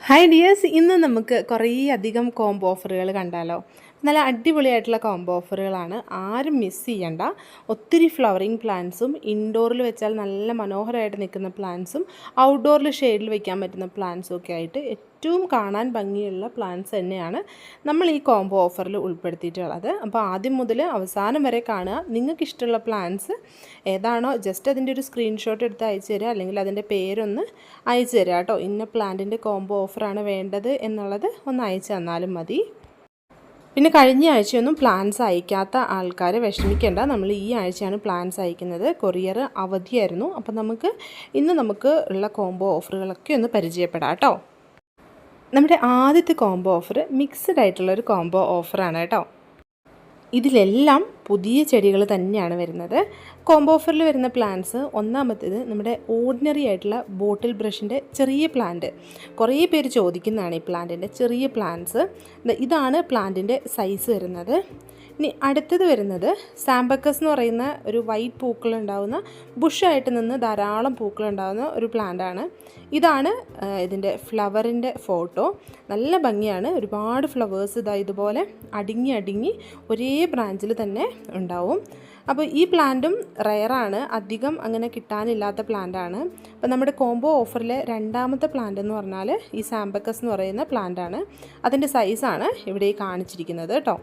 Hi dears, ഇന്ന് നമുക്ക് കുറേ അധികം കോംബോ ഓഫറുകൾ കണ്ടാലോ. നല്ല അടിപൊളിയായിട്ടുള്ള കോംബോ ഓഫറുകളാണ്, ആരും മിസ് ചെയ്യണ്ട. ഒത്തിരി ഫ്ലവറിങ് പ്ലാന്റ്സും ഇൻഡോറിൽ വെച്ചാൽ നല്ല മനോഹരമായിട്ട് നിൽക്കുന്ന പ്ലാന്റ്സും ഔട്ട്ഡോറിൽ ഷെയ്ഡിൽ വെക്കാൻ പറ്റുന്ന പ്ലാന്റ്സും ഒക്കെ ആയിട്ട് ഏറ്റവും കാണാൻ ഭംഗിയുള്ള പ്ലാന്റ്സ് തന്നെയാണ് നമ്മൾ ഈ കോംബോ ഓഫറിൽ ഉൾപ്പെടുത്തിയിട്ടുള്ളത്. അപ്പോൾ ആദ്യം മുതൽ അവസാനം വരെ കാണുക. നിങ്ങൾക്ക് ഇഷ്ടമുള്ള പ്ലാന്റ്സ് ഏതാണോ ജസ്റ്റ് അതിൻ്റെ ഒരു സ്ക്രീൻഷോട്ട് എടുത്ത് അയച്ചു തരിക, അല്ലെങ്കിൽ അതിൻ്റെ പേരൊന്ന് അയച്ചു തരിക കേട്ടോ. ഇന്ന പ്ലാന്റിൻ്റെ കോംബോ ഓഫറാണ് വേണ്ടത് എന്നുള്ളത് ഒന്ന് അയച്ചു തന്നാലും മതി. പിന്നെ കഴിഞ്ഞ ആഴ്ചയൊന്നും പ്ലാൻസ് അയക്കാത്ത ആൾക്കാർ വിഷമിക്കേണ്ട, നമ്മൾ ഈ ആഴ്ചയാണ് പ്ലാൻസ് അയക്കുന്നത്. കൊറിയർ അവധിയായിരുന്നു. അപ്പോൾ നമുക്ക് ഉള്ള കോംബോ ഓഫറുകളൊക്കെ ഒന്ന് പരിചയപ്പെടാം കേട്ടോ. നമ്മുടെ ആദ്യത്തെ കോംബോ ഓഫർ മിക്സ്ഡ് ആയിട്ടുള്ളൊരു കോംബോ ഓഫറാണ് കേട്ടോ. ഇതിലെല്ലാം പുതിയ ചെടികൾ തന്നെയാണ് വരുന്നത്. കോംബോ ഓഫറിൽ വരുന്ന പ്ലാന്റ്സ്, ഒന്നാമത്തേത് നമ്മുടെ ഓർഡിനറി ആയിട്ടുള്ള ബോട്ടിൽ ബ്രഷിൻ്റെ ചെറിയ പ്ലാന്റ്. കുറേ പേര് ചോദിക്കുന്നതാണ് ഈ പ്ലാന്റിൻ്റെ ചെറിയ പ്ലാന്റ്സ്. ഇതാണ് പ്ലാന്റിൻ്റെ സൈസ് വരുന്നത്. ഇനി അടുത്തത് വരുന്നത് സാമ്പക്കസ് എന്ന് പറയുന്ന ഒരു വൈറ്റ് പൂക്കളുണ്ടാവുന്ന ബുഷായിട്ട് നിന്ന് ധാരാളം പൂക്കളുണ്ടാകുന്ന ഒരു പ്ലാന്റാണ്. ഇതാണ് ഇതിൻ്റെ ഫ്ലവറിൻ്റെ ഫോട്ടോ. നല്ല ഭംഗിയാണ്. ഒരുപാട് ഫ്ലവേഴ്സ് ഇതുപോലെ അടുങ്ങി ഒരേ ബ്രാഞ്ചിൽ തന്നെ ഉണ്ടാവും. അപ്പോൾ ഈ പ്ലാന്റും റെയറാണ്, അധികം അങ്ങനെ കിട്ടാനില്ലാത്ത പ്ലാന്റാണ്. അപ്പോൾ നമ്മുടെ കോംബോ ഓഫറിലെ രണ്ടാമത്തെ പ്ലാന്റ് എന്ന് പറഞ്ഞാൽ ഈ സാമ്പക്കസ് എന്ന് പറയുന്ന പ്ലാന്റാണ്. അതിൻ്റെ സൈസാണ് ഇവിടെ കാണിച്ചിരിക്കുന്നത് കേട്ടോ.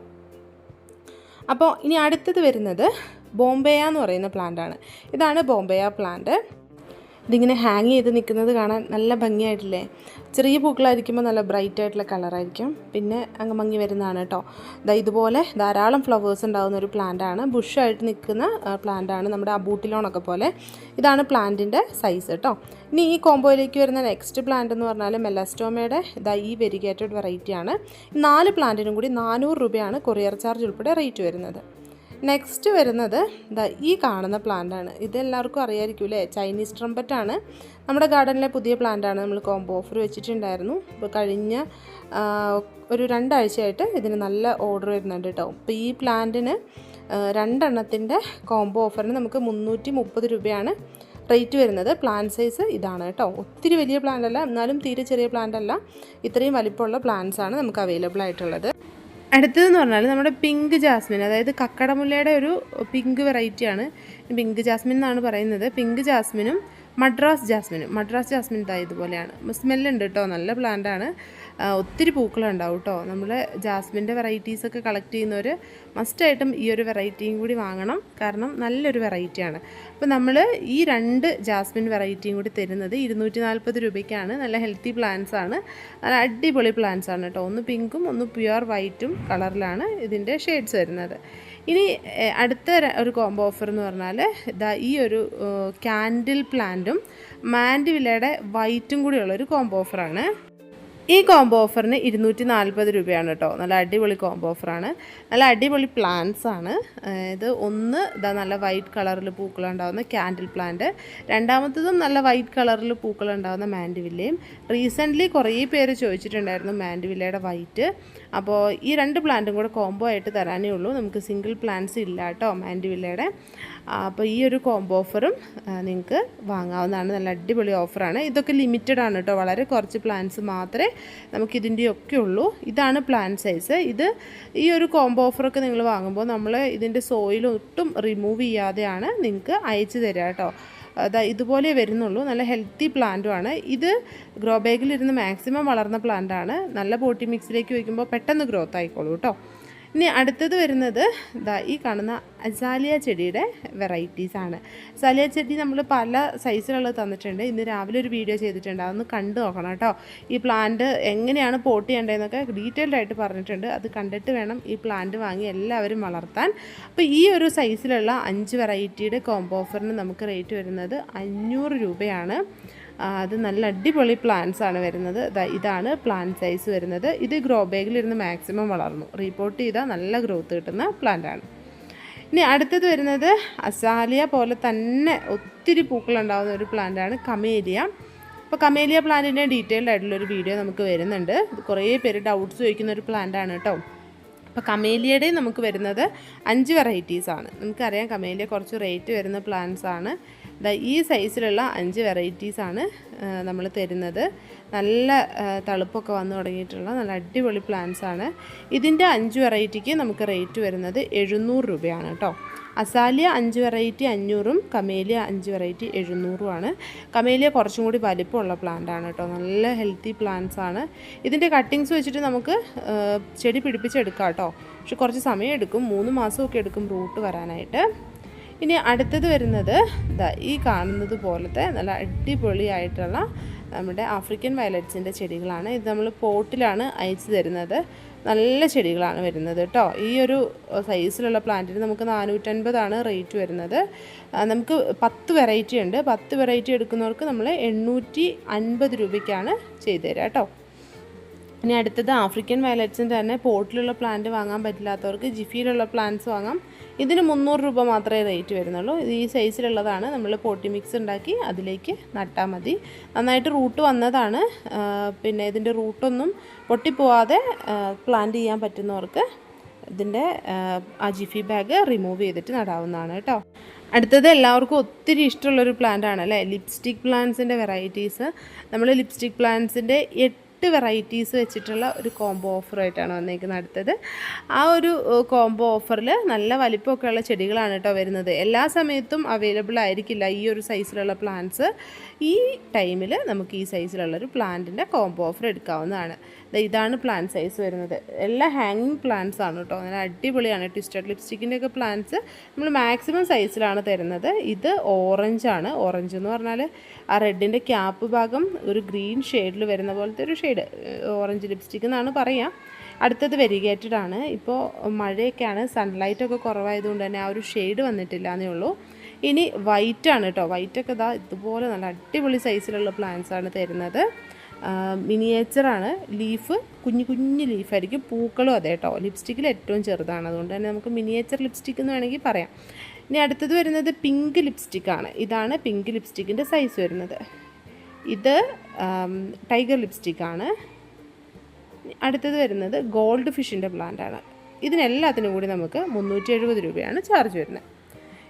അപ്പോൾ ഇനി അടുത്തത് വരുന്നത് ബോംബെയ എന്ന് പറയുന്ന പ്ലാന്റാണ്. ഇതാണ് ബോംബെയ പ്ലാന്റ്. ഇതിങ്ങനെ ഹാങ് ചെയ്ത് നിൽക്കുന്നത് കാണാൻ നല്ല ഭംഗിയായിട്ടില്ലേ. ചെറിയ പൂക്കളായിരിക്കുമ്പോൾ നല്ല ബ്രൈറ്റ് ആയിട്ടുള്ള കളറായിരിക്കും, പിന്നെ അങ്ങ് മങ്ങി വരുന്നതാണ് കേട്ടോ. ഇതുപോലെ ധാരാളം ഫ്ലവേഴ്സ് ഉണ്ടാകുന്ന ഒരു പ്ലാന്റാണ്, ബുഷായിട്ട് നിൽക്കുന്ന പ്ലാന്റാണ്, നമ്മുടെ അബൂട്ടിലോണൊക്കെ പോലെ. ഇതാണ് പ്ലാന്റിൻ്റെ സൈസ് കേട്ടോ. ഇനി ഈ കോംബോയിലേക്ക് വരുന്ന നെക്സ്റ്റ് പ്ലാന്റ് എന്ന് പറഞ്ഞാൽ മെലാസ്റ്റോമയുടെ ഈ വെരിഗേറ്റഡ് വെറൈറ്റിയാണ്. 4 പ്ലാന്റിനും കൂടി 400 രൂപയാണ് കൊറിയർ ചാർജ് ഉൾപ്പെടെ റേറ്റ് വരുന്നത്. നെക്സ്റ്റ് വരുന്നത് ഈ കാണുന്ന പ്ലാന്റാണ്. ഇതെല്ലാവർക്കും അറിയാമായിരിക്കും അല്ലേ, ചൈനീസ് ട്രംപറ്റാണ്. നമ്മുടെ ഗാർഡനിലെ പുതിയ പ്ലാന്റാണ്. നമ്മൾ കോംബോ ഓഫർ വെച്ചിട്ടുണ്ടായിരുന്നു. ഇപ്പോൾ കഴിഞ്ഞ ഒരു 2 ആഴ്ചയായിട്ട് ഇതിന് നല്ല ഓർഡർ വരുന്നുണ്ട് കേട്ടോ. അപ്പോൾ ഈ പ്ലാന്റിന് 2 എണ്ണത്തിൻ്റെ കോംബോ ഓഫറിന് നമുക്ക് 330 രൂപയാണ് റേറ്റ് വരുന്നത്. പ്ലാന്റ് സൈസ് ഇതാണ് കേട്ടോ. ഒത്തിരി വലിയ പ്ലാന്റ് അല്ല, എന്നാലും തീരെ ചെറിയ പ്ലാന്റ് അല്ല. ഇത്രയും വലിപ്പമുള്ള പ്ലാന്റ്സാണ് നമുക്ക് അവൈലബിൾ ആയിട്ടുള്ളത്. അടുത്തതെന്ന് പറഞ്ഞാൽ നമ്മുടെ പിങ്ക് ജാസ്മിൻ, അതായത് കക്കടമുല്ലയുടെ ഒരു പിങ്ക് വെറൈറ്റിയാണ്. പിങ്ക് ജാസ്മിൻ എന്നാണ് പറയുന്നത്. പിങ്ക് ജാസ്മിനും മദ്രാസ് ജാസ്മിൻ ഇതുപോലെയാണ്. സ്മെല്ലുണ്ട് കേട്ടോ, നല്ല പ്ലാന്റാണ്. ഒത്തിരി പൂക്കളുണ്ടാവും കേട്ടോ. നമ്മൾ ജാസ്മിൻ്റെ വെറൈറ്റീസൊക്കെ കളക്ട് ചെയ്യുന്നവർ മസ്റ്റായിട്ടും ഈ ഒരു വെറൈറ്റിയും കൂടി വാങ്ങണം, കാരണം നല്ലൊരു വെറൈറ്റിയാണ്. അപ്പോൾ നമ്മൾ ഈ 2 ജാസ്മിൻ വെറൈറ്റിയും കൂടി തരുന്നത് 240 രൂപയ്ക്കാണ്. നല്ല ഹെൽത്തി പ്ലാന്റ്സ് ആണ്, നല്ല അടിപൊളി പ്ലാന്റ്സ് ആണ് കേട്ടോ. ഒന്ന് പിങ്കും ഒന്ന് പ്യുവർ വൈറ്റും കളറിലാണ് ഇതിൻ്റെ ഷെയ്ഡ്സ് വരുന്നത്. ഇനി അടുത്ത ഒരു കോംബോ ഓഫർ എന്ന് പറഞ്ഞാൽ ഈ ഒരു ക്യാൻഡിൽ പ്ലാന്റും മാൻഡിവില്ലയുടെ വൈറ്റും കൂടിയുള്ളൊരു കോംബോ ഓഫറാണ്. ഈ കോംബോ ഓഫറിന് 240 രൂപയാണ് കേട്ടോ. നല്ല അടിപൊളി കോംബോ ഓഫറാണ്, നല്ല അടിപൊളി പ്ലാന്റ്സ് ആണ്. ഇത് ഒന്ന് നല്ല വൈറ്റ് കളറിൽ പൂക്കളുണ്ടാകുന്ന ക്യാൻഡിൽ പ്ലാന്റ്, രണ്ടാമത്തതും നല്ല വൈറ്റ് കളറിൽ പൂക്കളുണ്ടാകുന്ന മാൻഡിവില്ലയും. റീസെൻ്റ്ലി കുറേ പേര് ചോദിച്ചിട്ടുണ്ടായിരുന്നു മാൻഡിവില്ലയുടെ വൈറ്റ്. അപ്പോൾ ഈ 2 പ്ലാന്റും കൂടെ കോംബോ ആയിട്ട് തരാനേ ഉള്ളൂ, നമുക്ക് സിംഗിൾ പ്ലാന്റ്സ് ഇല്ല കേട്ടോ മാൻഡിവില്ലയുടെ. അപ്പോൾ ഈ ഒരു കോംബോ ഓഫറും നിങ്ങൾക്ക് വാങ്ങാവുന്നതാണ്. നല്ല അടിപൊളി ഓഫറാണ്. ഇതൊക്കെ ലിമിറ്റഡ് ആണ് കേട്ടോ, വളരെ കുറച്ച് പ്ലാന്റ്സ് മാത്രമേ നമുക്കിതിൻ്റെയൊക്കെ ഉള്ളൂ. ഇതാണ് പ്ലാന്റ് സൈസ്. ഈ ഒരു കോംബോ ഓഫറൊക്കെ നിങ്ങൾ വാങ്ങുമ്പോൾ നമ്മൾ ഇതിൻ്റെ സോയിൽ ഒട്ടും റിമൂവ് ചെയ്യാതെയാണ് നിങ്ങൾക്ക് അയച്ചു തരിക കേട്ടോ. ഇതുപോലെ വരുന്നുള്ളൂ. നല്ല ഹെൽത്തി പ്ലാന്റുമാണ്. ഇത് ഗ്രോ ബാഗിലിരുന്ന് മാക്സിമം വളർന്ന പ്ലാന്റാണ്. നല്ല പോട്ടി മിക്സിലേക്ക് വയ്ക്കുമ്പോൾ പെട്ടെന്ന് ഗ്രോത്ത് ആയിക്കോളൂ കേട്ടോ. ഇനി അടുത്തത് വരുന്നത് ഈ കാണുന്ന അസാലിയ ചെടിയുടെ വെറൈറ്റീസാണ്. അസാലിയ ചെടി നമ്മൾ പല സൈസിലുള്ളത് തന്നിട്ടുണ്ട്. ഇന്ന് രാവിലെ ഒരു വീഡിയോ ചെയ്തിട്ടുണ്ട്, അതൊന്ന് കണ്ടു നോക്കണം കേട്ടോ. ഈ പ്ലാന്റ് എങ്ങനെയാണ് പോട്ട് ചെയ്യേണ്ടതെന്നൊക്കെ ഡീറ്റെയിൽഡ് ആയിട്ട് പറഞ്ഞിട്ടുണ്ട്. അത് കണ്ടിട്ട് വേണം ഈ പ്ലാന്റ് വാങ്ങി എല്ലാവരും വളർത്താൻ. അപ്പോൾ ഈ ഒരു സൈസിലുള്ള 5 വെറൈറ്റിയുടെ കോംബോ ഓഫറിന് നമുക്ക് റേറ്റ് വരുന്നത് 500 രൂപയാണ്. അത് നല്ല അടിപൊളി പ്ലാന്റ്സ് ആണ് വരുന്നത്. ഇതാണ് പ്ലാന്റ് സൈസ് വരുന്നത്. ഇത് ഗ്രോ ബാഗിലിരുന്ന് മാക്സിമം വളർന്നു, റിപ്പോർട്ട് ചെയ്താൽ നല്ല ഗ്രോത്ത് കിട്ടുന്ന പ്ലാന്റാണ്. ഇനി അടുത്തത് വരുന്നത് അസാലിയ പോലെ തന്നെ ഒത്തിരി പൂക്കളുണ്ടാകുന്ന ഒരു പ്ലാന്റാണ് കമേലിയ. അപ്പോൾ കമേലിയ പ്ലാന്റിൻ്റെ ഡീറ്റെയിൽഡ് ആയിട്ടുള്ളൊരു വീഡിയോ നമുക്ക് വരുന്നുണ്ട്. കുറേ പേര് ഡൗട്ട്സ് ചോദിക്കുന്ന ഒരു പ്ലാന്റാണ് കേട്ടോ. അപ്പോൾ കമേലിയയുടെ നമുക്ക് വരുന്നത് 5 വെറൈറ്റീസാണ്. നമുക്കറിയാം കമേലിയ കുറച്ച് റേറ്റ് വരുന്ന പ്ലാന്റ്സ് ആണ്. ഈ സൈസിലുള്ള 5 വെറൈറ്റീസാണ് നമ്മൾ തരുന്നത്. നല്ല തളുപ്പൊക്കെ വന്നു തുടങ്ങിയിട്ടുള്ള നല്ല അടിപൊളി പ്ലാന്റ്സ് ആണ്. ഇതിൻ്റെ 5 വെറൈറ്റിക്ക് നമുക്ക് റേറ്റ് വരുന്നത് 700 രൂപയാണ് കേട്ടോ. അസാലിയ 5 വെറൈറ്റി 500ഉം കമേലിയ 5 വെറൈറ്റി 700ഉമാണ്. കമേലിയ കുറച്ചും കൂടി വലിപ്പമുള്ള പ്ലാന്റ് ആണ് കേട്ടോ. നല്ല ഹെൽത്തി പ്ലാന്റ്സ് ആണ്. ഇതിൻ്റെ കട്ടിങ്സ് വെച്ചിട്ട് നമുക്ക് ചെടി പിടിപ്പിച്ചെടുക്കാം കേട്ടോ. പക്ഷെ കുറച്ച് സമയം എടുക്കും, 3 മാസമൊക്കെ എടുക്കും റൂട്ട് വരാനായിട്ട്. ഇനി അടുത്തത് വരുന്നത് ഈ കാണുന്നത് പോലത്തെ നല്ല അടിപൊളിയായിട്ടുള്ള നമ്മുടെ ആഫ്രിക്കൻ വയലറ്റ്സിൻ്റെ ചെടികളാണ്. ഇത് നമ്മൾ പോട്ടിലാണ് അയച്ചു തരുന്നത്. നല്ല ചെടികളാണ് വരുന്നത് കേട്ടോ. ഈ ഒരു സൈസിലുള്ള പ്ലാന്റിന് നമുക്ക് 450 റേറ്റ് വരുന്നത്. നമുക്ക് 10 വെറൈറ്റി ഉണ്ട്. 10 വെറൈറ്റി എടുക്കുന്നവർക്ക് നമ്മൾ 850 രൂപയ്ക്കാണ് ചെയ്തു തരിക കേട്ടോ. ഇനി അടുത്തത് ആഫ്രിക്കൻ വയലറ്റ്സിൻ്റെ തന്നെ പോട്ടിലുള്ള പ്ലാന്റ് വാങ്ങാൻ പറ്റില്ലാത്തവർക്ക് ജിഫിയിലുള്ള പ്ലാന്റ്സ് വാങ്ങാം. ഇതിന് 300 രൂപ മാത്രമേ റേറ്റ് വരുന്നുള്ളൂ. ഇത് ഈ സൈസിലുള്ളതാണ്. നമ്മൾ പോട്ടി മിക്സ് ഉണ്ടാക്കി അതിലേക്ക് നട്ടാൽ മതി. നന്നായിട്ട് റൂട്ട് വന്നതാണ്. പിന്നെ ഇതിൻ്റെ റൂട്ടൊന്നും പൊട്ടിപ്പോവാതെ പ്ലാന്റ് ചെയ്യാൻ പറ്റുന്നവർക്ക് ഇതിൻ്റെ ആ ജിഫി ബാഗ് റിമൂവ് ചെയ്തിട്ട് നടാവുന്നതാണ് കേട്ടോ. അടുത്തത് എല്ലാവർക്കും ഒത്തിരി ഇഷ്ടമുള്ളൊരു പ്ലാന്റ് ആണ് അല്ലേ, ലിപ്സ്റ്റിക് പ്ലാന്റ്സിൻ്റെ വെറൈറ്റീസ്. നമ്മൾ ലിപ്സ്റ്റിക് പ്ലാന്റ്സിൻ്റെ 8 വെറൈറ്റീസ് വെച്ചിട്ടുള്ള ഒരു കോംബോ ഓഫറായിട്ടാണ് വന്നേക്കുന്നത്. അടുത്തത് ആ ഒരു കോംബോ ഓഫറിൽ നല്ല വലിപ്പമൊക്കെ ഉള്ള ചെടികളാണ് കേട്ടോ വരുന്നത്. എല്ലാ സമയത്തും അവൈലബിൾ ആയിരിക്കില്ല ഈ ഒരു സൈസിലുള്ള പ്ലാന്റ്സ്. ഈ ടൈമിൽ നമുക്ക് ഈ സൈസിലുള്ളൊരു പ്ലാന്റിൻ്റെ കോംബോ ഓഫർ എടുക്കാവുന്നതാണ്. ഇതാണ് പ്ലാന്റ് സൈസ് വരുന്നത്. എല്ലാം ഹാങ്ങിങ് പ്ലാന്റ്സ് ആണ് കേട്ടോ. നല്ല അടിപൊളിയാണ്. ട്വിസ്റ്റഡ് ലിപ്സ്റ്റിക്കിൻ്റെ ഒക്കെ പ്ലാന്റ്സ് നമ്മൾ മാക്സിമം സൈസിലാണ് തരുന്നത്. ഇത് ഓറഞ്ചാണ്. ഓറഞ്ച് എന്ന് പറഞ്ഞാൽ ആ റെഡിൻ്റെ ക്യാപ്പ് ഭാഗം ഒരു ഗ്രീൻ ഷെയ്ഡിൽ വരുന്ന പോലത്തെ ഒരു ഷെയ്ഡ്, ഓറഞ്ച് ലിപ്സ്റ്റിക് എന്നാണ് പറയുക. അടുത്തത് വെരിഗേറ്റഡ് ആണ്. ഇപ്പോൾ മഴയൊക്കെയാണ്, സൺലൈറ്റൊക്കെ കുറവായതുകൊണ്ട് തന്നെ ആ ഒരു ഷെയ്ഡ് വന്നിട്ടില്ല എന്നേ ഉള്ളൂ. ഇനി വൈറ്റാണ് കേട്ടോ. വൈറ്റൊക്കെ ഇതുപോലെ നല്ല അടിപൊളി സൈസിലുള്ള പ്ലാന്റ്സ് ആണ് തരുന്നത്. മിനിയേച്ചറാണ്. ലീഫ് കുഞ്ഞു കുഞ്ഞു ലീഫായിരിക്കും. പൂക്കളും അതെ കേട്ടോ. ലിപ്സ്റ്റിക്കിൽ ഏറ്റവും ചെറുതാണ്. അതുകൊണ്ട് തന്നെ നമുക്ക് മിനിയേച്ചർ ലിപ്സ്റ്റിക് എന്ന് വേണമെങ്കിൽ പറയാം. ഇനി അടുത്തത് വരുന്നത് പിങ്ക് ലിപ്സ്റ്റിക്കാണ്. ഇതാണ് പിങ്ക് ലിപ്സ്റ്റിക്കിൻ്റെ സൈസ് വരുന്നത്. ഇത് ടൈഗർ ലിപ്സ്റ്റിക്കാണ്. അടുത്തത് വരുന്നത് ഗോൾഡ് ഫിഷിൻ്റെ പ്ലാന്റാണ്. ഇതിനെല്ലാത്തിനും കൂടി നമുക്ക് 370 രൂപയാണ് ചാർജ് വരുന്നത്.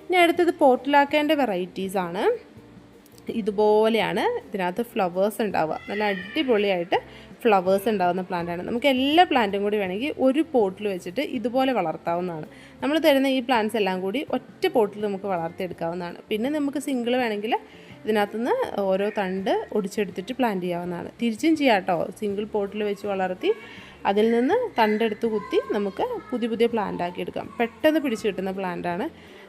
ഇനി അടുത്തത് പോട്ടിലാക്കേണ്ട വെറൈറ്റീസാണ്. ഇതുപോലെയാണ് ഇതിനകത്ത് ഫ്ലവേഴ്സ് ഉണ്ടാവുക. നല്ല അടിപൊളിയായിട്ട് ഫ്ലവേഴ്സ് ഉണ്ടാകുന്ന പ്ലാന്റാണ്. നമുക്ക് എല്ലാ പ്ലാന്റും കൂടി വേണമെങ്കിൽ ഒരു പോട്ടിൽ വെച്ചിട്ട് ഇതുപോലെ വളർത്താവുന്നതാണ്. നമ്മൾ തരുന്ന ഈ പ്ലാന്റ്സ് എല്ലാം കൂടി ഒറ്റ പോട്ടിൽ നമുക്ക് വളർത്തിയെടുക്കാവുന്നതാണ്. പിന്നെ നമുക്ക് സിംഗിൾ വേണമെങ്കിൽ ഇതിനകത്തുനിന്ന് ഓരോ തണ്ട് ഒടിച്ചെടുത്തിട്ട് പ്ലാന്റ് ചെയ്യാവുന്നതാണ്. തിരിച്ചും ചെയ്യാം കേട്ടോ. സിംഗിൾ പോട്ടിൽ വെച്ച് വളർത്തി അതിൽ നിന്ന് തണ്ടെടുത്ത് കുത്തി നമുക്ക് പുതിയ പുതിയ പ്ലാന്റ് ആക്കി എടുക്കാം. പെട്ടെന്ന് പിടിച്ച് കിട്ടുന്ന പ്ലാന്റാണ്.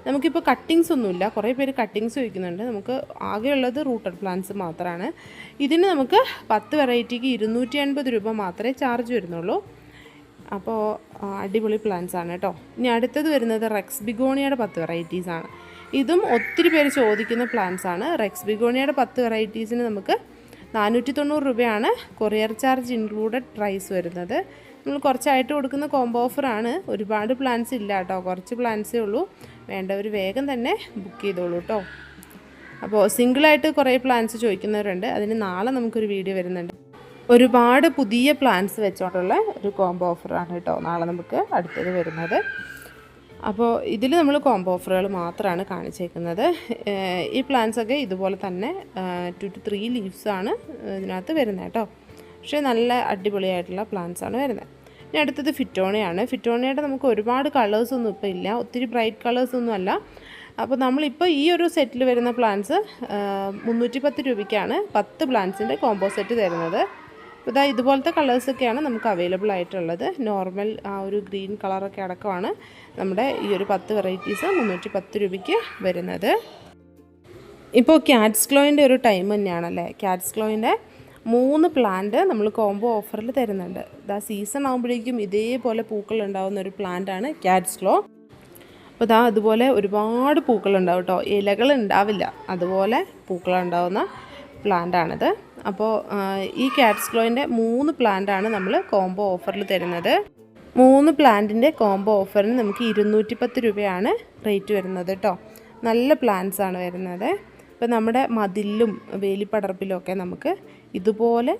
നമുക്കിപ്പോൾ കട്ടിങ്സ് ഒന്നുമില്ല. കുറേ പേര് കട്ടിങ്സ് വയ്ക്കുന്നുണ്ട്. നമുക്ക് ആകെയുള്ളത് റൂട്ടഡ് പ്ലാന്റ്സ് മാത്രമാണ്. ഇതിന് നമുക്ക് 10 വെറൈറ്റിക്ക് 250 രൂപ മാത്രമേ ചാർജ് വരുന്നുള്ളൂ. അപ്പോൾ അടിപൊളി പ്ലാന്റ്സ് ആണ് കേട്ടോ. ഇനി അടുത്തത് വരുന്നത് റെക്സ് ബിഗോണിയയുടെ 10 വെറൈറ്റീസാണ്. ഇതും ഒത്തിരി പേര് ചോദിക്കുന്ന പ്ലാന്റ്സ് ആണ്. റെക്സ് ബിഗോണിയയുടെ 10 വെറൈറ്റീസിന് നമുക്ക് 490 രൂപയാണ് കൊറിയർ ചാർജ് ഇൻക്ലൂഡഡ് പ്രൈസ് വരുന്നത്. നമ്മൾ കുറച്ചായിട്ട് കൊടുക്കുന്ന കോംബോ ഓഫറാണ്. ഒരുപാട് പ്ലാന്റ്സ് ഇല്ല കേട്ടോ. കുറച്ച് പ്ലാന്റ്സേ ഉള്ളൂ. വേണ്ടവർ വേഗം തന്നെ ബുക്ക് ചെയ്തോളൂ കേട്ടോ. അപ്പോൾ സിംഗിളായിട്ട് കുറേ പ്ലാന്റ്സ് ചോദിക്കുന്നവരുണ്ട്. അതിന് നാളെ നമുക്കൊരു വീഡിയോ വരുന്നുണ്ട്. ഒരുപാട് പുതിയ പ്ലാന്റ്സ് വെച്ചോണ്ടുള്ള ഒരു കോംബോ ഓഫറാണ് കേട്ടോ നാളെ നമുക്ക് അടുത്തത് വരുന്നത്. അപ്പോൾ ഇതിൽ നമ്മൾ കോംബോ ഓഫറുകൾ മാത്രമാണ് കാണിച്ചേക്കുന്നത്. ഈ പ്ലാന്റ്സൊക്കെ ഇതുപോലെ തന്നെ 2 to 3 ലീവ്സാണ് ഇതിനകത്ത് വരുന്നത് കേട്ടോ. പക്ഷേ നല്ല അടിപൊളിയായിട്ടുള്ള പ്ലാന്റ്സാണ് വരുന്നത്. ഇനി അടുത്തത് ഫിറ്റോണിയാണ്. ഫിറ്റോണിയുടെ നമുക്ക് ഒരുപാട് കളേഴ്സൊന്നും ഇപ്പോൾ ഇല്ല. ഒത്തിരി ബ്രൈറ്റ് കളേഴ്സൊന്നും അല്ല. അപ്പോൾ നമ്മളിപ്പോൾ ഈ ഒരു സെറ്റിൽ വരുന്ന പ്ലാന്റ്സ് 310 രൂപയ്ക്കാണ് 10 പ്ലാന്റ്സിൻ്റെ കോംബോ സെറ്റ് തരുന്നത്. അപ്പോൾ ഇതുപോലത്തെ കളേഴ്സൊക്കെയാണ് നമുക്ക് അവൈലബിൾ ആയിട്ടുള്ളത്. നോർമൽ ആ ഒരു ഗ്രീൻ കളറൊക്കെ അടക്കമാണ് നമ്മുടെ ഈ ഒരു 10 വെറൈറ്റീസ് 310 രൂപയ്ക്ക് വരുന്നത്. ഇപ്പോൾ ക്യാറ്റ്സ് ഗ്ലോയിൻ്റെ ഒരു ടൈം തന്നെയാണല്ലേ. ക്യാറ്റ്സ് ഗ്ലോയിൻ്റെ 3 പ്ലാന്റ് നമ്മൾ കോംബോ ഓഫറിൽ തരുന്നുണ്ട്. സീസൺ ആകുമ്പോഴേക്കും ഇതേപോലെ പൂക്കൾ ഉണ്ടാകുന്ന ഒരു പ്ലാന്റാണ് ക്യാറ്റ്സ് ഗ്ലോ. അപ്പോൾ അതുപോലെ ഒരുപാട് പൂക്കളുണ്ടാവും കേട്ടോ. ഇലകൾ ഉണ്ടാവില്ല, അതുപോലെ പൂക്കളുണ്ടാവുന്ന പ്ലാന്റാണിത്. അപ്പോൾ ഈ ക്യാറ്റ്സ് ഗ്ലോയിൻ്റെ 3 പ്ലാന്റാണ് നമ്മൾ കോംബോ ഓഫറിൽ തരുന്നത്. 3 പ്ലാന്റിൻ്റെ കോംബോ ഓഫറിന് നമുക്ക് 210 രൂപയാണ് റേറ്റ് വരുന്നത് കേട്ടോ. നല്ല പ്ലാന്റ്സാണ് വരുന്നത്. ഇപ്പോൾ നമ്മുടെ മതിലും വേലിപ്പടർപ്പിലും ഒക്കെ നമുക്ക് ഇതുപോലെ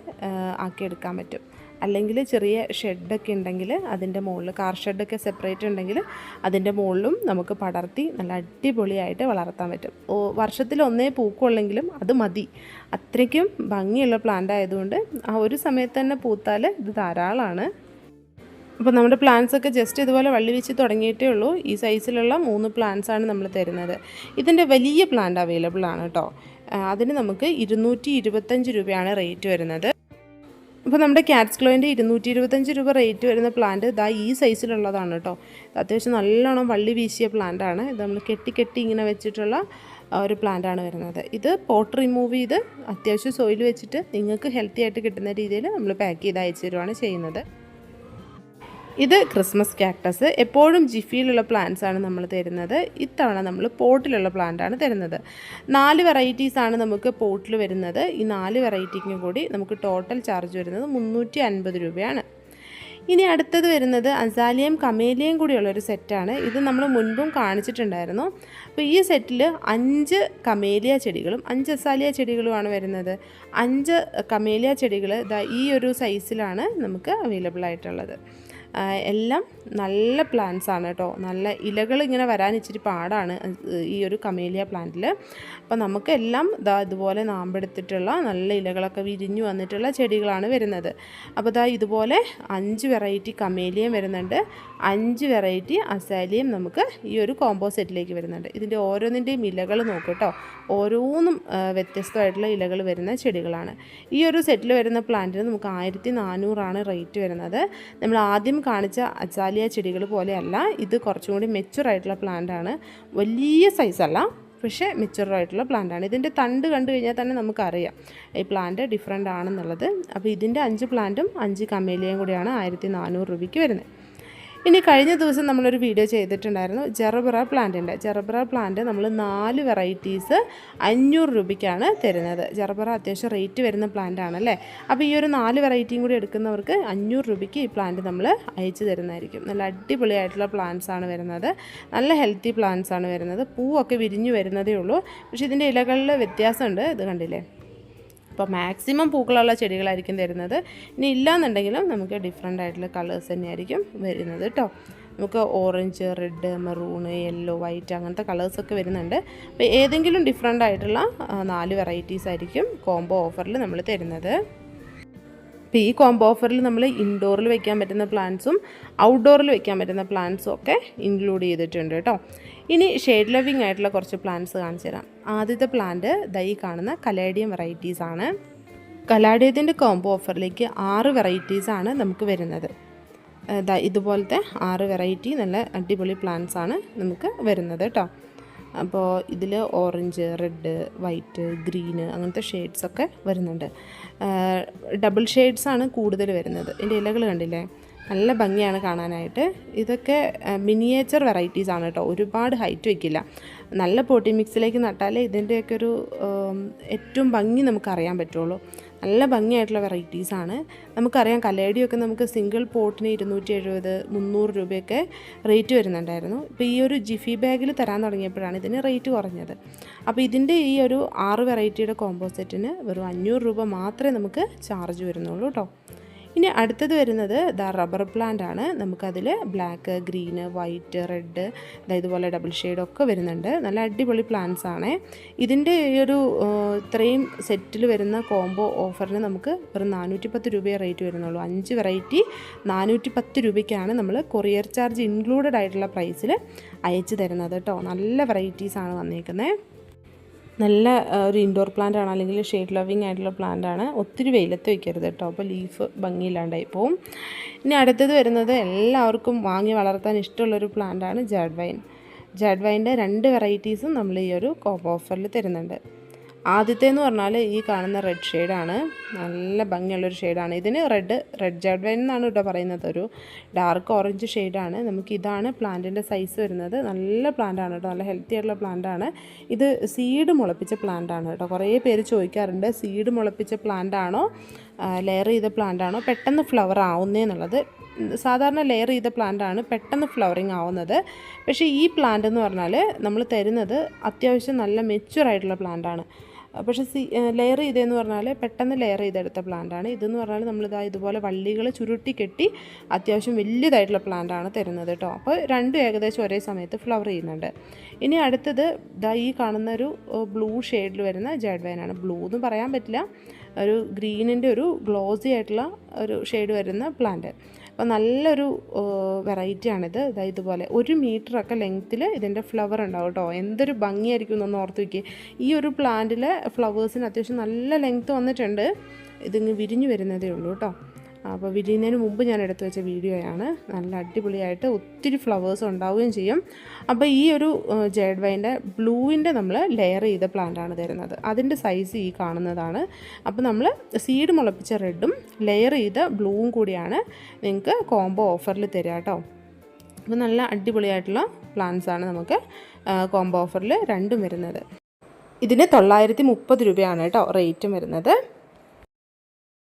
ആക്കിയെടുക്കാൻ പറ്റും. അല്ലെങ്കിൽ ചെറിയ ഷെഡൊക്കെ ഉണ്ടെങ്കിൽ അതിൻ്റെ മുകളിൽ കാർ ഷെഡൊക്കെ സെപ്പറേറ്റ് ഉണ്ടെങ്കിൽ അതിൻ്റെ മുകളിലും നമുക്ക് പടർത്തി നല്ല അടിപൊളിയായിട്ട് വളർത്താൻ പറ്റും. വർഷത്തിൽ ഒന്നേ പൂക്കുള്ളെങ്കിലും അത് മതി. അത്രയ്ക്കും ഭംഗിയുള്ള പ്ലാന്റ് ആയതുകൊണ്ട് ആ ഒരു സമയത്ത് തന്നെ പൂത്താൽ ഇത് ധാരാളമാണ്. അപ്പോൾ നമ്മുടെ പ്ലാന്റ്സൊക്കെ ജസ്റ്റ് ഇതുപോലെ വള്ളി വെച്ച് തുടങ്ങിയിട്ടേ ഉള്ളൂ. ഈ സൈസിലുള്ള 3 പ്ലാന്റ്സാണ് നമ്മൾ തരുന്നത്. ഇതിൻ്റെ വലിയ പ്ലാന്റ് അവൈലബിൾ ആണ് കേട്ടോ. അതിന് നമുക്ക് 225 രൂപയാണ് റേറ്റ് വരുന്നത്. അപ്പോൾ നമ്മുടെ കാറ്റ്സ് ഗ്ലോയിൻ്റെ 225 രൂപ റേറ്റ് വരുന്ന പ്ലാന്റ് ഇതാ ഈ സൈസിലുള്ളതാണ് കേട്ടോ. അത്യാവശ്യം നല്ലോണം വള്ളി വീശിയ പ്ലാന്റാണ്. ഇത് നമ്മൾ കെട്ടി ഇങ്ങനെ വെച്ചിട്ടുള്ള ഒരു പ്ലാന്റാണ് വരുന്നത്. ഇത് പോട്ട് റിമൂവ് ചെയ്ത് അത്യാവശ്യം സോയിൽ വെച്ചിട്ട് നിങ്ങൾക്ക് ഹെൽത്തി ആയിട്ട് കിട്ടുന്ന രീതിയിൽ നമ്മൾ പാക്ക് ചെയ്ത് അയച്ചു തരുവാണ് ചെയ്യുന്നത്. ഇത് ക്രിസ്മസ് കാക്ടസ്. എപ്പോഴും ജിഫിയിലുള്ള പ്ലാന്റ്സ് ആണ് നമ്മൾ തരുന്നത്. ഇത്തവണ നമ്മൾ പോട്ടിലുള്ള പ്ലാന്റാണ് തരുന്നത്. 4 വെറൈറ്റീസാണ് നമുക്ക് പോട്ടിൽ വരുന്നത്. ഈ 4 വെറൈറ്റിക്കും കൂടി നമുക്ക് ടോട്ടൽ ചാർജ് വരുന്നത് 350 രൂപയാണ്. ഇനി അടുത്തത് വരുന്നത് അസാലിയം കമേലിയയും കൂടിയുള്ളൊരു സെറ്റാണ്. ഇത് നമ്മൾ മുൻപും കാണിച്ചിട്ടുണ്ടായിരുന്നു. അപ്പോൾ ഈ സെറ്റിൽ 5 കമേലിയ ചെടികളും 5 അസാലിയ ചെടികളുമാണ് വരുന്നത്. 5 കമേലിയ ചെടികൾ ഈ ഒരു സൈസിലാണ് നമുക്ക് അവൈലബിൾ ആയിട്ടുള്ളത്. എല്ലാം നല്ല പ്ലാന്റ്സ് ആണ് കേട്ടോ. നല്ല ഇലകൾ ഇങ്ങനെ വരാൻ ഇച്ചിരി പാടാണ് ഈ ഒരു കമേലിയ പ്ലാന്റിൽ. അപ്പോൾ നമുക്കെല്ലാം ഇതുപോലെ നാമ്പെടുത്തിട്ടുള്ള നല്ല ഇലകളൊക്കെ വിരിഞ്ഞു വന്നിട്ടുള്ള ചെടികളാണ് വരുന്നത്. അപ്പോൾ ഇതുപോലെ 5 വെറൈറ്റി കമേലിയം വരുന്നുണ്ട്, 5 വെറൈറ്റി അസാലിയം നമുക്ക് ഈ ഒരു കോംബോ സെറ്റിലേക്ക് വരുന്നുണ്ട്. ഇതിൻ്റെ ഓരോന്നിൻ്റെയും ഇലകൾ നോക്കൂ കേട്ടോ. ഓരോന്നും വ്യത്യസ്തമായിട്ടുള്ള ഇലകൾ വരുന്ന ചെടികളാണ്. ഈ ഒരു സെറ്റിൽ വരുന്ന പ്ലാന്റിന് നമുക്ക് 1400 റേറ്റ് വരുന്നത്. നമ്മൾ ആദ്യം കാണിച്ച അസാലിയ ചെടികൾ പോലെയല്ല, ഇത് കുറച്ചും കൂടി മെച്ചുറായിട്ടുള്ള പ്ലാന്റാണ്. വലിയ സൈസല്ല, പക്ഷേ മെച്ചുറായിട്ടുള്ള പ്ലാന്റാണ്. ഇതിൻ്റെ തണ്ട് കണ്ടു കഴിഞ്ഞാൽ തന്നെ നമുക്കറിയാം ഈ പ്ലാന്റ് ഡിഫറെൻ്റ് ആണെന്നുള്ളത്. അപ്പോൾ ഇതിൻ്റെ 5 പ്ലാന്റും 5 കമേലിയയും കൂടിയാണ് 1400 രൂപയ്ക്ക് വരുന്നത്. ഇനി കഴിഞ്ഞ ദിവസം നമ്മളൊരു വീഡിയോ ചെയ്തിട്ടുണ്ടായിരുന്നു ജെറബറ പ്ലാന്റിൻ്റെ. ജെറബറ പ്ലാന്റ് നമ്മൾ 4 വെറൈറ്റീസ് 500 രൂപയ്ക്കാണ് തരുന്നത്. ജെറബറ അത്യാവശ്യം റേറ്റ് വരുന്ന പ്ലാന്റ് ആണല്ലേ. അപ്പോൾ ഈ ഒരു 4 വെറൈറ്റിയും കൂടി എടുക്കുന്നവർക്ക് 500 രൂപയ്ക്ക് ഈ പ്ലാന്റ് നമ്മൾ അയച്ചു തരുന്നതായിരിക്കും. നല്ല അടിപൊളിയായിട്ടുള്ള പ്ലാന്റ്സ് ആണ് വരുന്നത്. നല്ല ഹെൽത്തി പ്ലാന്റ്സ് ആണ് വരുന്നത്. പൂവൊക്കെ വിരിഞ്ഞു വരുന്നതേ ഉള്ളൂ, പക്ഷേ ഇതിൻ്റെ ഇലകളിൽ വ്യത്യാസമുണ്ട്. ഇത് കണ്ടില്ലേ. അപ്പോൾ മാക്സിമം പൂക്കളുള്ള ചെടികളായിരിക്കും തരുന്നത്. ഇനി ഇല്ലയെന്നുണ്ടെങ്കിലും നമുക്ക് ഡിഫറെൻ്റ് ആയിട്ടുള്ള കളേഴ്സ് തന്നെയായിരിക്കും വരുന്നത് കേട്ടോ. നമുക്ക് orange, red, maroon, yellow, white അങ്ങനത്തെ കളേഴ്സൊക്കെ വരുന്നുണ്ട്. അപ്പോൾ ഏതെങ്കിലും ഡിഫറെൻ്റ് ആയിട്ടുള്ള 4 വെറൈറ്റീസ് ആയിരിക്കും കോംബോ ഓഫറിൽ നമ്മൾ തരുന്നത്. അപ്പോൾ ഈ കോംബോ ഓഫറിൽ നമ്മൾ ഇൻഡോറിൽ വെക്കാൻ പറ്റുന്ന പ്ലാന്റ്സും ഔട്ട്ഡോറിൽ വെക്കാൻ പറ്റുന്ന പ്ലാന്റ്സും ഒക്കെ ഇൻക്ലൂഡ് ചെയ്തിട്ടുണ്ട് കേട്ടോ. ഇനി ഷെയ്ഡ് ലവിങ് ആയിട്ടുള്ള കുറച്ച് പ്ലാന്റ്സ് കാണിച്ചു തരാം. ആദ്യത്തെ പ്ലാന്റ് ഈ കാണുന്ന കലാഡിയം വെറൈറ്റീസ് ആണ്. കലാഡിയത്തിൻ്റെ കോംബോ ഓഫറിലേക്ക് 6 വെറൈറ്റീസാണ് നമുക്ക് വരുന്നത്. ഇതുപോലത്തെ 6 വെറൈറ്റി നല്ല അടിപൊളി പ്ലാന്റ്സ് ആണ് നമുക്ക് വരുന്നത് കേട്ടോ. അപ്പോൾ ഇതിൽ ഓറഞ്ച്, റെഡ്, വൈറ്റ്, ഗ്രീന് അങ്ങനത്തെ ഷെയ്ഡ്സൊക്കെ വരുന്നുണ്ട്. ഡബിൾ ഷെയ്ഡ്സാണ് കൂടുതൽ വരുന്നത്. ഇതിൻ്റെ ഇലകൾ കണ്ടില്ലേ, നല്ല ഭംഗിയാണ് കാണാനായിട്ട്. ഇതൊക്കെ മിനിയേച്ചർ വെറൈറ്റീസ് ആണ് കേട്ടോ. ഒരുപാട് ഹൈറ്റ് വയ്ക്കില്ല. നല്ല പോട്ടി മിക്സിലേക്ക് നട്ടാലേ ഇതിൻ്റെയൊക്കെ ഒരു ഏറ്റവും ഭംഗി നമുക്കറിയാൻ പറ്റുള്ളൂ. നല്ല ഭംഗിയായിട്ടുള്ള വെറൈറ്റീസാണ്. നമുക്കറിയാം കലേഡിയൊക്കെ നമുക്ക് സിംഗിൾ പോട്ടിന് 270, 300 രൂപയൊക്കെ റേറ്റ് വരുന്നുണ്ടായിരുന്നു. ഇപ്പോൾ ഈ ഒരു ജിഫി ബാഗിൽ തരാൻ തുടങ്ങിയപ്പോഴാണ് ഇതിന് റേറ്റ് കുറഞ്ഞത്. അപ്പോൾ ഇതിൻ്റെ ഈ ഒരു 6 വെറൈറ്റിയുടെ കോംബോ സെറ്റിന് വെറും 500 രൂപ മാത്രമേ നമുക്ക് ചാർജ് വരുന്നുള്ളൂ കേട്ടോ. ഇനി അടുത്തത് വരുന്നത് റബ്ബർ പ്ലാന്റ് ആണ്. നമുക്കതിൽ ബ്ലാക്ക്, ഗ്രീന്, വൈറ്റ്, റെഡ് ഇതുപോലെ ഡബിൾ ഷെയ്ഡൊക്കെ വരുന്നുണ്ട്. നല്ല അടിപൊളി പ്ലാന്റ്സ് ആണ്. ഇതിൻ്റെ ഈ ഒരു ഇത്രയും സെറ്റിൽ വരുന്ന കോംബോ ഓഫറിന് നമുക്ക് വെറും 410 രൂപയെ റേറ്റ് വരുന്നുള്ളൂ. 5 വെറൈറ്റി 410 രൂപയ്ക്കാണ് നമ്മൾ കൊറിയർ ചാർജ് ഇൻക്ലൂഡഡ് ആയിട്ടുള്ള പ്രൈസിൽ അയച്ചു തരുന്നത് കേട്ടോ. നല്ല വെറൈറ്റീസാണ് വന്നേക്കുന്നത്. നല്ല ഒരു ഇൻഡോർ പ്ലാന്റ് ആണ്, അല്ലെങ്കിൽ ഷെയ്ഡ് ലവിങ് ആയിട്ടുള്ള പ്ലാന്റ് ആണ്. ഒത്തിരി വെയിലത്ത് വയ്ക്കരുത് കേട്ടോ, അപ്പോൾ ലീഫ് ഭംഗിയില്ലാണ്ടായി പോവും. ഇനി അടുത്തത് വരുന്നത് എല്ലാവർക്കും വാങ്ങി വളർത്താൻ ഇഷ്ടമുള്ളൊരു പ്ലാന്റ് ആണ് ജാഡ് വൈൻ. ജാഡ് വൈൻ്റെ 2 വെറൈറ്റീസും നമ്മൾ ഈ ഒരു കോംബോ ഓഫറിൽ തരുന്നുണ്ട്. ആദ്യത്തേന്ന് പറഞ്ഞാൽ ഈ കാണുന്ന റെഡ് ഷെയ്ഡാണ്. നല്ല ഭംഗിയുള്ളൊരു ഷെയ്ഡാണ്. ഇതിന് റെഡ് ജാഡ് വൈൻ എന്നാണ് കേട്ടോ പറയുന്നത്. ഒരു ഡാർക്ക് ഓറഞ്ച് ഷെയ്ഡാണ്. നമുക്കിതാണ് പ്ലാന്റിൻ്റെ സൈസ് വരുന്നത്. നല്ല പ്ലാന്റാണ് കേട്ടോ, നല്ല ഹെൽത്തി ആയിട്ടുള്ള പ്ലാന്റാണ്. ഇത് സീഡ് മുളപ്പിച്ച പ്ലാന്റാണ് കേട്ടോ. കുറേ പേര് ചോദിക്കാറുണ്ട് സീഡ് മുളപ്പിച്ച പ്ലാന്റാണോ ലെയർ ചെയ്ത പ്ലാന്റാണോ പെട്ടെന്ന് ഫ്ലവർ ആവുന്നതെന്നുള്ളത്. സാധാരണ ലെയർ ചെയ്ത പ്ലാന്റാണ് പെട്ടെന്ന് ഫ്ലവറിങ് ആവുന്നത്. പക്ഷേ ഈ പ്ലാന്റ് എന്ന് പറഞ്ഞാൽ നമ്മൾ തരുന്നത് അത്യാവശ്യം നല്ല മെച്യൂറായിട്ടുള്ള പ്ലാന്റാണ്. പക്ഷേ ലെയർ ചെയ്തതെന്ന് പറഞ്ഞാൽ പെട്ടെന്ന് ലെയർ ചെയ്തെടുത്ത പ്ലാന്റാണ്. ഇതെന്ന് പറഞ്ഞാൽ നമ്മളിതാ ഇതുപോലെ വള്ളികൾ ചുരുട്ടി കെട്ടി അത്യാവശ്യം വലിയതായിട്ടുള്ള പ്ലാന്റാണ് തരുന്നത് കേട്ടോ. അപ്പോൾ രണ്ടും ഏകദേശം ഒരേ സമയത്ത് ഫ്ലവർ ചെയ്യുന്നുണ്ട്. ഇനി അടുത്തത് ഇതാ ഈ കാണുന്ന ഒരു ബ്ലൂ ഷെയ്ഡിൽ വരുന്ന ജേഡ് വൈനാണ്. ബ്ലൂ എന്ന് പറയാൻ പറ്റില്ല, ഒരു ഗ്രീനിൻ്റെ ഒരു ഗ്ലോസി ആയിട്ടുള്ള ഒരു ഷെയ്ഡ് വരുന്ന പ്ലാന്റ്. അപ്പോൾ നല്ലൊരു വെറൈറ്റിയാണിത്. ഇതുപോലെ 1 മീറ്ററൊക്കെ ലെങ്ത്തിൽ ഇതിൻ്റെ ഫ്ലവർ ഉണ്ടാവും കേട്ടോ. എന്തൊരു ഭംഗിയായിരിക്കും എന്നൊന്ന് ഓർത്ത് വയ്ക്കുക. ഈ ഒരു പ്ലാന്റിലെ ഫ്ലവേഴ്സിന് അത്യാവശ്യം നല്ല ലെങ്ത്ത് വന്നിട്ടുണ്ട്. ഇതിങ്ങ് വിരിഞ്ഞു വരുന്നതേ ഉള്ളൂ കേട്ടോ. അപ്പോൾ വിരിയുന്നതിന് മുമ്പ് ഞാൻ എടുത്തു വെച്ച വീഡിയോയാണ്. നല്ല അടിപൊളിയായിട്ട് ഒത്തിരി ഫ്ലവേഴ്സ് ഉണ്ടാവുകയും ചെയ്യും. അപ്പോൾ ഈ ഒരു ജേഡ് വൈൻ്റെ ബ്ലൂവിൻ്റെ നമ്മൾ ലെയർ ചെയ്ത പ്ലാന്റാണ് തരുന്നത്. അതിൻ്റെ സൈസ് ഈ കാണുന്നതാണ്. അപ്പോൾ നമ്മൾ സീഡ് മുളപ്പിച്ച റെഡും ലെയർ ചെയ്ത ബ്ലൂവും കൂടിയാണ് നിങ്ങൾക്ക് കോംബോ ഓഫറിൽ തരിക കേട്ടോ. അപ്പോൾ നല്ല അടിപൊളിയായിട്ടുള്ള പ്ലാന്റ്സാണ് നമുക്ക് കോംബോ ഓഫറിൽ രണ്ടും വരുന്നത്. ഇതിന് 930 രൂപയാണ് കേട്ടോ റേറ്റും വരുന്നത്.